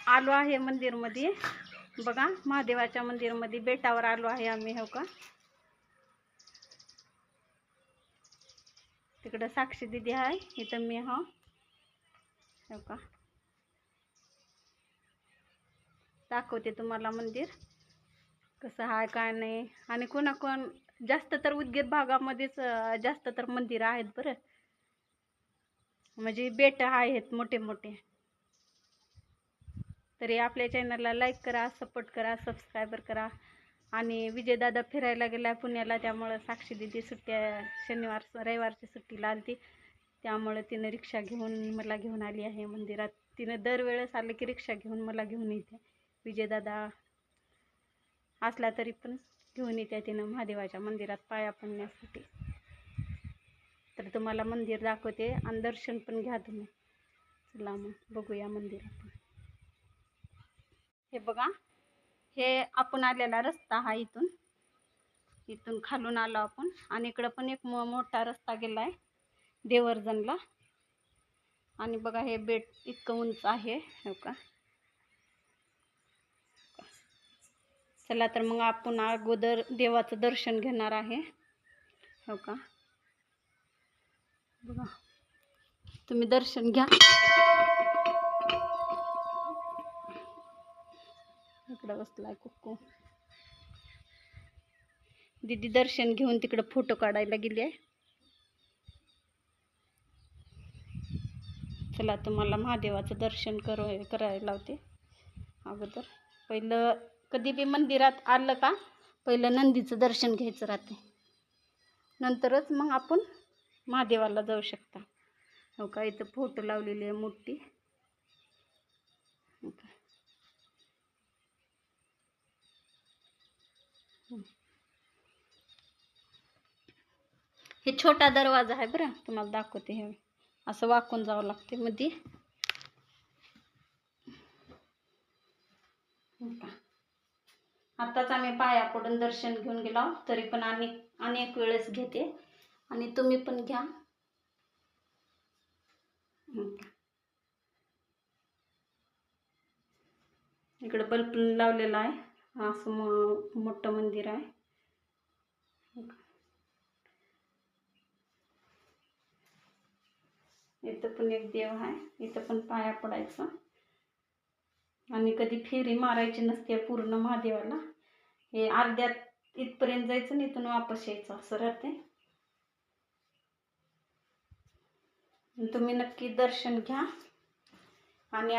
आलो आहे मंदिरमध्ये. बघा, महादेवाच्या मंदिरमध्ये बेटावर आलो आहे आम्ही. हो का, तिकडं साक्षी दिदी आहे, इथं मी. हो का, दाखवते तुम्हाला मंदिर कसं आहे काय नाही. आणि कोण जास्त तर उदगीर भागामध्येच जास्त तर मंदिर आहेत बरं, म्हणजे बेट आहेत मोठे मोठे. तरी आपल्या चॅनलला लाईक करा, सपोर्ट करा, सबस्क्रायबर करा. आणि विजयदादा फिरायला गेला पुण्याला, त्यामुळं साक्षी दिदी सुट्ट्या शनिवार रविवारची सुट्टीला आली ती, त्यामुळे तिनं रिक्षा घेऊन मला घेऊन आली आहे मंदिरात. तिनं दरवेळेस आलं की रिक्षा घेऊन मला घेऊन येते. विजयदादा असला तरी पण घेऊन येते तिनं महादेवाच्या मंदिरात पाया पडण्यासाठी. तर तुम्हाला मंदिर दाखवते आणि दर्शन पण घ्या तुम्ही. चला मग बघूया मंदिर आपण. हे बघा, हे आपण आलेला रस्ता हा. इथून खालून आलो आपण, आणि इकडं पण एक मोठा रस्ता गेलाय देवर्जनला. आणि बघा, हे बेट इतकं उंच आहे. हो का, चला तर मग आपण अगोदर देवाचं दर्शन घेणार आहे. हो का, बघा तुम्ही दर्शन घ्या. इकडं बसलाय कुक्कू. दीदी दर्शन घेऊन तिकडं फोटो काढायला गेली आहे. चला तुम्हाला महादेवाचं दर्शन करायला लावते. अगोदर पहिलं कधी बी मंदिरात आलं का पहिलं नंदीचं दर्शन घ्यायचं राहते, नंतरच मग आपण महादेवाला जाऊ शकता. हो का, इथं फोटो लावलेली आहे मोठी. हो का, हे छोटा दरवाजा आहे बरं, तुम्हाला दाखवते. हे असं वाकून जावं लागते मध्ये. आताच आम्ही पाया पडून दर्शन घेऊन गेलो, तरी पण अनेक वेळेस घेते, आणि तुम्ही पण घ्या. इकडं बल्ब लावलेला आहे. असं मोठं मंदिर आहे. इथं पण एक देव आहे, इथं पण पाया पडायचं. आणि कधी फेरी मारायची नसते पूर्ण महादेवाला. हे अर्ध्यात इथपर्यंत जायचं, इथून वापस यायचं, असं राहते. तुम्ही नक्की दर्शन घ्या. आणि